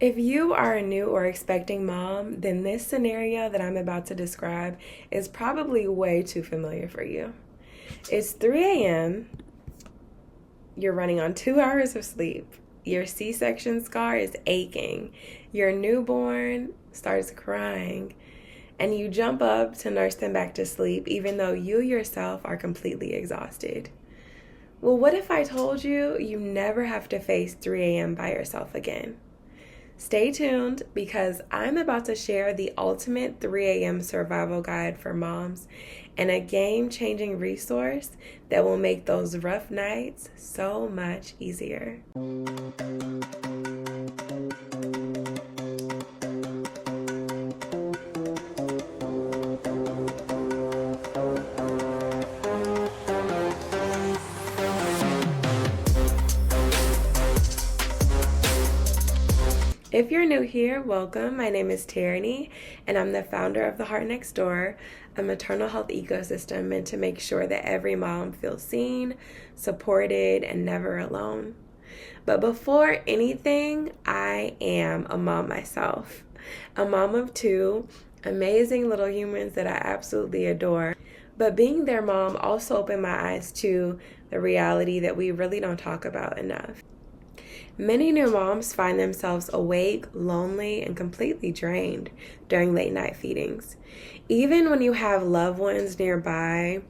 If you are a new or expecting mom, then this scenario that I'm about to describe is probably way too familiar for you. It's 3 a.m., you're running on 2 hours of sleep, your C-section scar is aching, your newborn starts crying, and you jump up to nurse them back to sleep even though you yourself are completely exhausted. Well, what if I told you you never have to face 3 a.m. by yourself again? Stay tuned because I'm about to share the ultimate 3 a.m. survival guide for moms and a game-changing resource that will make those rough nights so much easier. If you're new here, welcome. My name is Tierney, and I'm the founder of The Heart Next Door, a maternal health ecosystem meant to make sure that every mom feels seen, supported, and never alone. But before anything, I am a mom myself. A mom of two amazing little humans that I absolutely adore. But being their mom also opened my eyes to the reality that we really don't talk about enough. Many new moms find themselves awake, lonely, and completely drained during late night feedings. Even when you have loved ones nearby,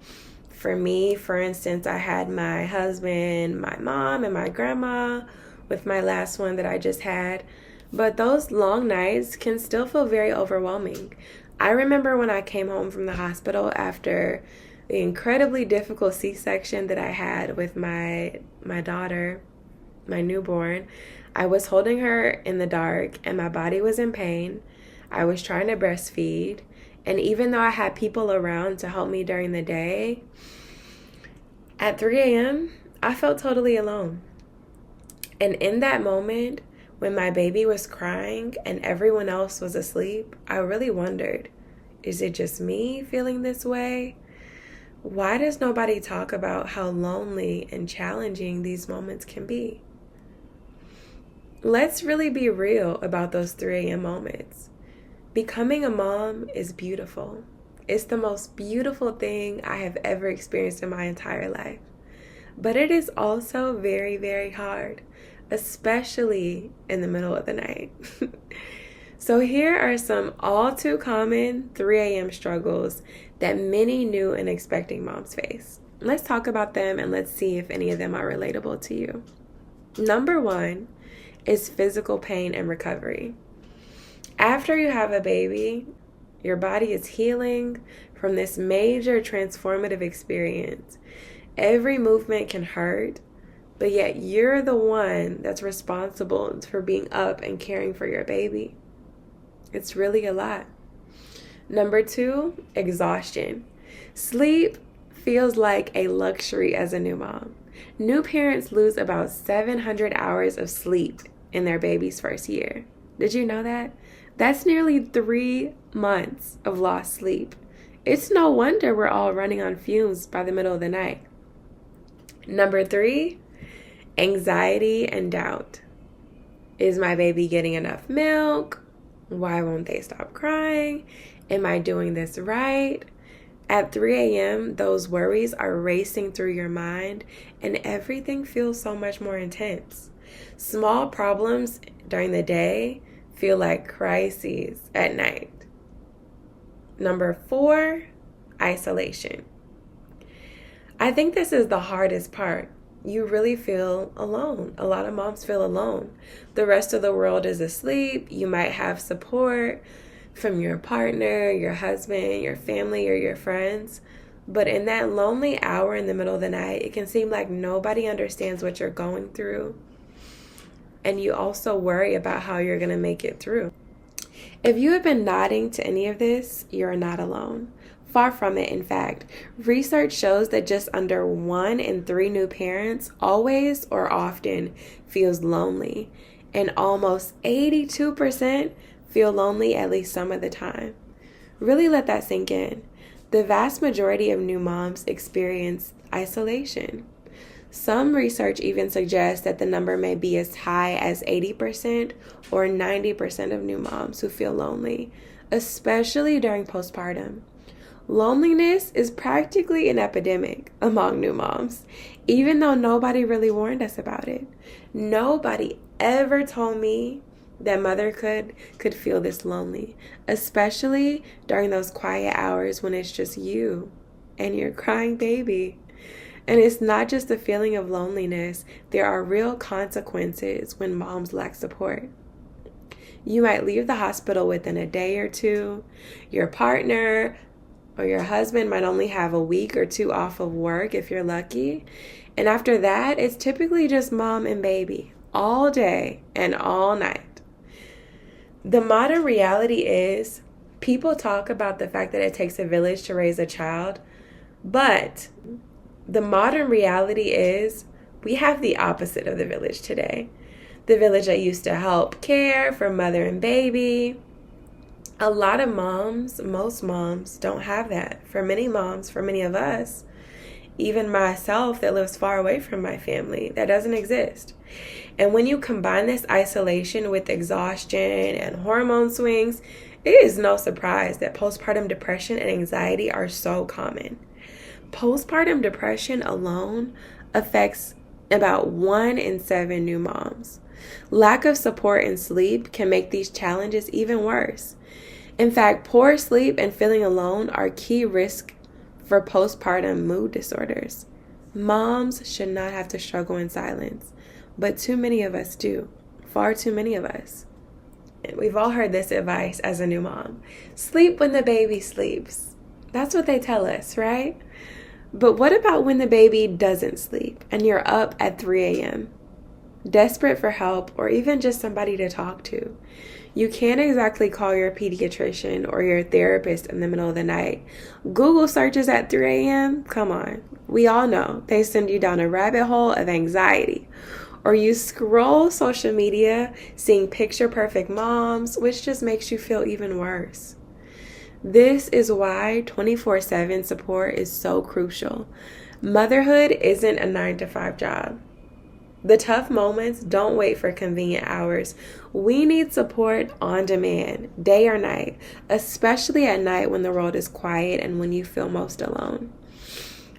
for me, for instance, I had my husband, my mom, and my grandma with my last one that I just had, but those long nights can still feel very overwhelming. I remember when I came home from the hospital after the incredibly difficult C-section that I had with my daughter, my newborn. I was holding her in the dark and my body was in pain. I was trying to breastfeed, and even though I had people around to help me during the day, at 3 a.m. I felt totally alone. And in that moment, when my baby was crying and everyone else was asleep, I really wondered, is it just me feeling this way? Why does nobody talk about how lonely and challenging these moments can be? Let's really be real about those 3 a.m. moments. Becoming a mom is beautiful. It's the most beautiful thing I have ever experienced in my entire life. But it is also very, very hard, especially in the middle of the night. So here are some all too common 3 a.m. struggles that many new and expecting moms face. Let's talk about them and let's see if any of them are relatable to you. Number 1 is physical pain and recovery. After you have a baby, your body is healing from this major transformative experience. Every movement can hurt, but yet you're the one that's responsible for being up and caring for your baby. It's really a lot. Number 2, exhaustion. Sleep feels like a luxury as a new mom. New parents lose about 700 hours of sleep in their baby's first year. Did you know that? That's nearly 3 months of lost sleep. It's no wonder we're all running on fumes by the middle of the night. Number 3, anxiety and doubt. Is my baby getting enough milk? Why won't they stop crying? Am I doing this right? At 3 a.m., those worries are racing through your mind and everything feels so much more intense. Small problems during the day feel like crises at night. Number 4, isolation. I think this is the hardest part. You really feel alone. A lot of moms feel alone. The rest of the world is asleep. You might have support from your partner, your husband, your family, or your friends. But in that lonely hour in the middle of the night, it can seem like nobody understands what you're going through. And you also worry about how you're going to make it through. If you have been nodding to any of this, you're not alone. Far from it, in fact. Research shows that just under 1 in 3 new parents always or often feels lonely, and almost 82% feel lonely at least some of the time. Really let that sink in. The vast majority of new moms experience isolation. Some research even suggests that the number may be as high as 80% or 90% of new moms who feel lonely, especially during postpartum. Loneliness is practically an epidemic among new moms, even though nobody really warned us about it. Nobody ever told me that motherhood could feel this lonely, especially during those quiet hours when it's just you and your crying baby. And it's not just a feeling of loneliness, there are real consequences when moms lack support. You might leave the hospital within a day or two. Your partner or your husband might only have a week or two off of work if you're lucky. And after that, it's typically just mom and baby all day and all night. The modern reality is people talk about the fact that it takes a village to raise a child, but the modern reality is we have the opposite of the village today. The village that used to help care for mother and baby. A lot of moms, most moms, don't have that. For many moms, for many of us, even myself that lives far away from my family, that doesn't exist. And when you combine this isolation with exhaustion and hormone swings, it is no surprise that postpartum depression and anxiety are so common. Postpartum depression alone affects about 1 in 7 new moms. Lack of support and sleep can make these challenges even worse. In fact, poor sleep and feeling alone are key risks for postpartum mood disorders. Moms should not have to struggle in silence, but too many of us do. Far too many of us. And we've all heard this advice as a new mom. Sleep when the baby sleeps. That's what they tell us, right? But what about when the baby doesn't sleep and you're up at 3 a.m., desperate for help or even just somebody to talk to? You can't exactly call your pediatrician or your therapist in the middle of the night. Google searches at 3 a.m.? Come on. We all know they send you down a rabbit hole of anxiety. Or you scroll social media seeing picture-perfect moms, which just makes you feel even worse. This is why 24/7 support is so crucial. Motherhood isn't a 9-to-5 job. The tough moments don't wait for convenient hours. We need support on demand, day or night, especially at night when the world is quiet and when you feel most alone.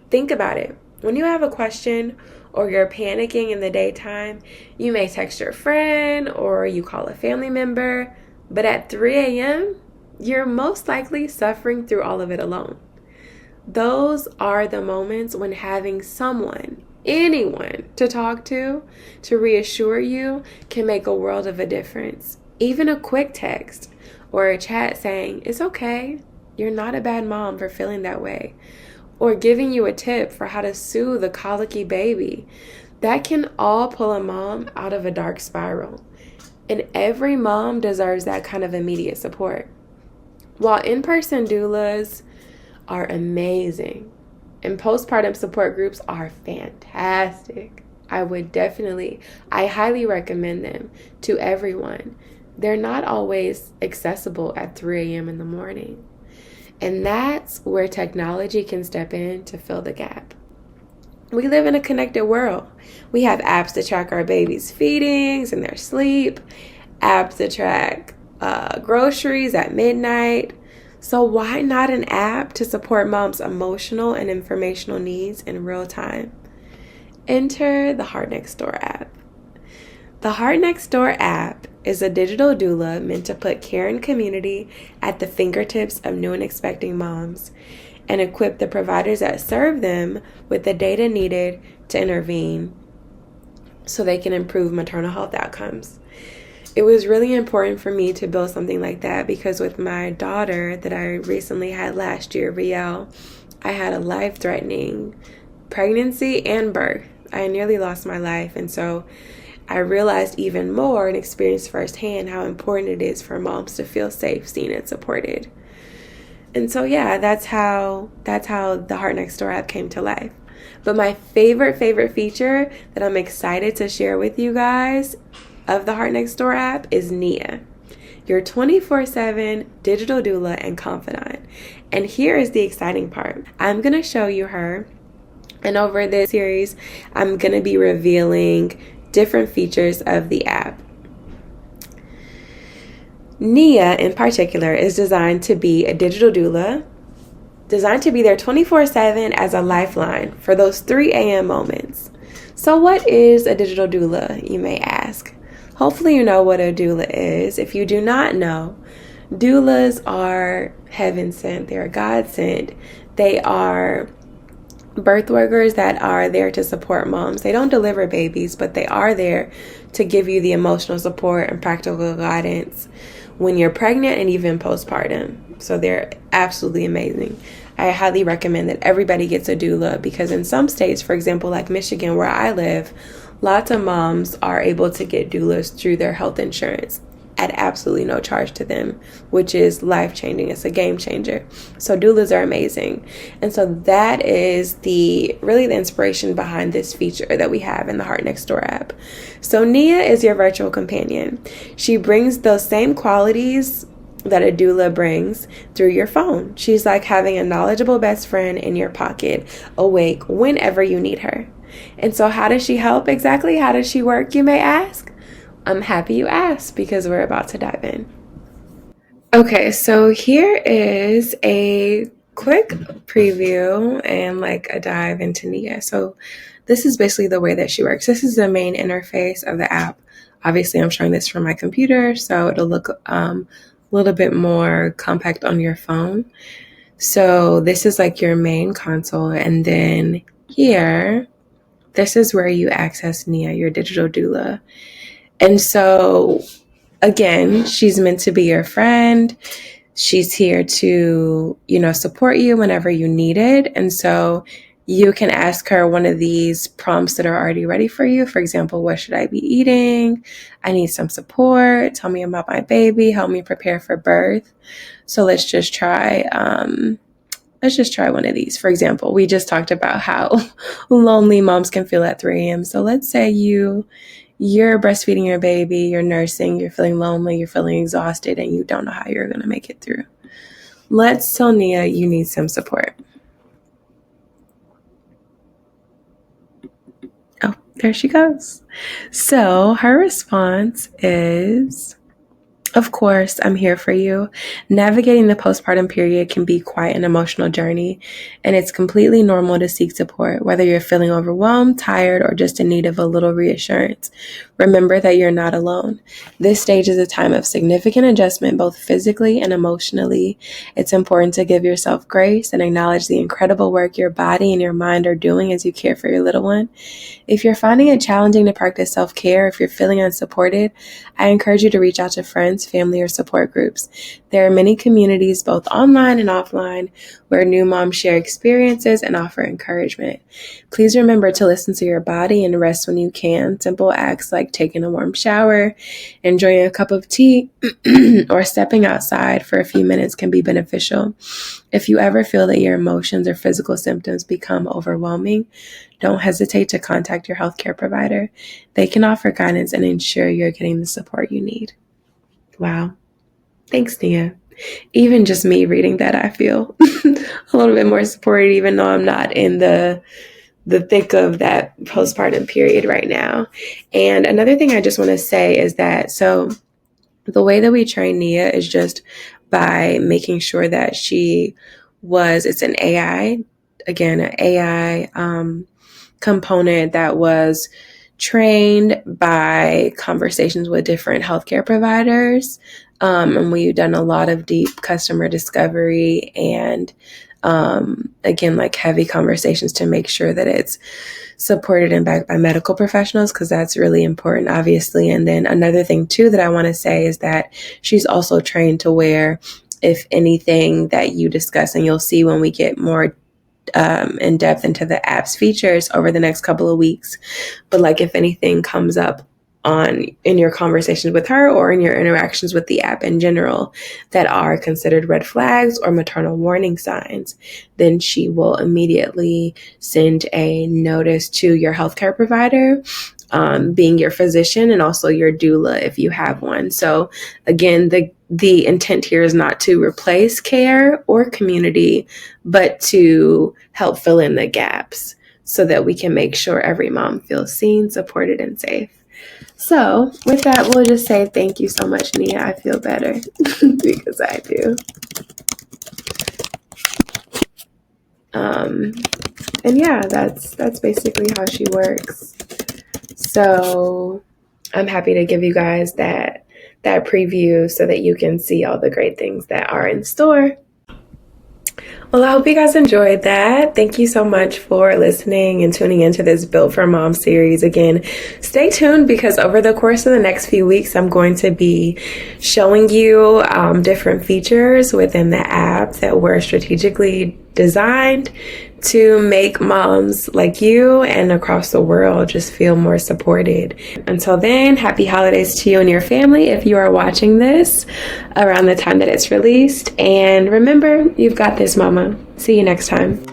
Think about it. When you have a question or you're panicking in the daytime, you may text your friend or you call a family member, but at 3 a.m., you're most likely suffering through all of it alone. Those are the moments when having someone, anyone to talk to reassure you can make a world of a difference. Even a quick text or a chat saying, "It's okay, you're not a bad mom for feeling that way," or giving you a tip for how to soothe a colicky baby. That can all pull a mom out of a dark spiral. And every mom deserves that kind of immediate support. While in-person doulas are amazing and postpartum support groups are fantastic, I highly recommend them to everyone. They're not always accessible at 3 a.m. in the morning. And that's where technology can step in to fill the gap. We live in a connected world. We have apps to track our babies' feedings and their sleep, apps to track groceries at midnight. So why not an app to support moms' emotional and informational needs in real time? Enter the Heart Next Door app. The Heart Next Door app is a digital doula meant to put care and community at the fingertips of new and expecting moms and equip the providers that serve them with the data needed to intervene so they can improve maternal health outcomes. It was really important for me to build something like that because with my daughter that I recently had last year, Riel, I had a life-threatening pregnancy and birth. I nearly lost my life, and so I realized even more and experienced firsthand how important it is for moms to feel safe, seen, and supported. And so yeah, that's how the Heart Next Door app came to life. But my favorite feature that I'm excited to share with you guys of the Heart Next Door app is Nia, your 24/7 digital doula and confidant. And here is the exciting part. I'm going to show you her And over this series, I'm going to be revealing different features of the app. Nia, in particular, is designed to be a digital doula, designed to be there 24/7 as a lifeline for those 3 a.m. moments. So what is a digital doula, you may ask? Hopefully you know what a doula is. If you do not know, doulas are heaven sent. They are God sent. They are birth workers that are there to support moms. They don't deliver babies, but they are there to give you the emotional support and practical guidance when you're pregnant and even postpartum. So they're absolutely amazing. I highly recommend that everybody gets a doula, because in some states, for example, like Michigan, where I live, lots of moms are able to get doulas through their health insurance at absolutely no charge to them, which is life-changing. It's a game changer. So doulas are amazing. And so that is really the inspiration behind this feature that we have in the Heart Next Door app. So Nia is your virtual companion. She brings those same qualities that a doula brings through your phone. She's like having a knowledgeable best friend in your pocket, awake whenever you need her. And so how does she help exactly? How does she work, you may ask? I'm happy you asked, because we're about to dive in. Okay, so here is a quick preview and like a dive into Nia. So this is basically the way that she works. This is the main interface of the app. Obviously, I'm showing this from my computer, so it'll look a little bit more compact on your phone. So this is like your main console, and then here, this is where you access Nia, your digital doula. And so, again, she's meant to be your friend. She's here to, support you whenever you need it. And so you can ask her one of these prompts that are already ready for you. For example, what should I be eating? I need some support. Tell me about my baby. Help me prepare for birth. So let's just try one of these. For example, we just talked about how lonely moms can feel at 3 a.m. So let's say you're breastfeeding your baby, you're nursing, you're feeling lonely, you're feeling exhausted, and you don't know how you're going to make it through. Let's tell Nia you need some support. Oh, there she goes. So her response is, of course, I'm here for you. Navigating the postpartum period can be quite an emotional journey, and it's completely normal to seek support, whether you're feeling overwhelmed, tired, or just in need of a little reassurance. Remember that you're not alone. This stage is a time of significant adjustment, both physically and emotionally. It's important to give yourself grace and acknowledge the incredible work your body and your mind are doing as you care for your little one. If you're finding it challenging to practice self-care, if you're feeling unsupported, I encourage you to reach out to friends, family, or support groups. There are many communities, both online and offline, where new moms share experiences and offer encouragement. Please remember to listen to your body and rest when you can. Simple acts like taking a warm shower, enjoying a cup of tea, or stepping outside for a few minutes can be beneficial. If you ever feel that your emotions or physical symptoms become overwhelming, don't hesitate to contact your healthcare provider. They can offer guidance and ensure you're getting the support you need. Wow. Thanks, Nia. Even just me reading that, I feel a little bit more supported, even though I'm not in the thick of that postpartum period right now. And another thing I just want to say is that, so the way that we train Nia is just by making sure that it's an AI, again, an AI component that was trained by conversations with different healthcare providers. And we've done a lot of deep customer discovery and, again, like heavy conversations to make sure that it's supported and backed by medical professionals, because that's really important, obviously. And then another thing, too, that I want to say is that she's also trained to where if anything that you discuss, and you'll see when we get more in depth into the app's features over the next couple of weeks. But like if anything comes up in your conversations with her or in your interactions with the app in general that are considered red flags or maternal warning signs, then she will immediately send a notice to your healthcare provider, being your physician and also your doula if you have one. So again, the intent here is not to replace care or community, but to help fill in the gaps. so that we can make sure every mom feels seen, supported, and safe. So with that, we'll just say thank you so much, Nia. I feel better because I do. And yeah, that's basically how she works. So I'm happy to give you guys that preview so that you can see all the great things that are in store. Well, I hope you guys enjoyed that. Thank you so much for listening and tuning into this Built for Mom series. Again, stay tuned because over the course of the next few weeks, I'm going to be showing you different features within the app that were strategically designed to make moms like you and across the world just feel more supported. Until then, happy holidays to you and your family if you are watching this around the time that it's released. And remember, you've got this, mama. See you next time.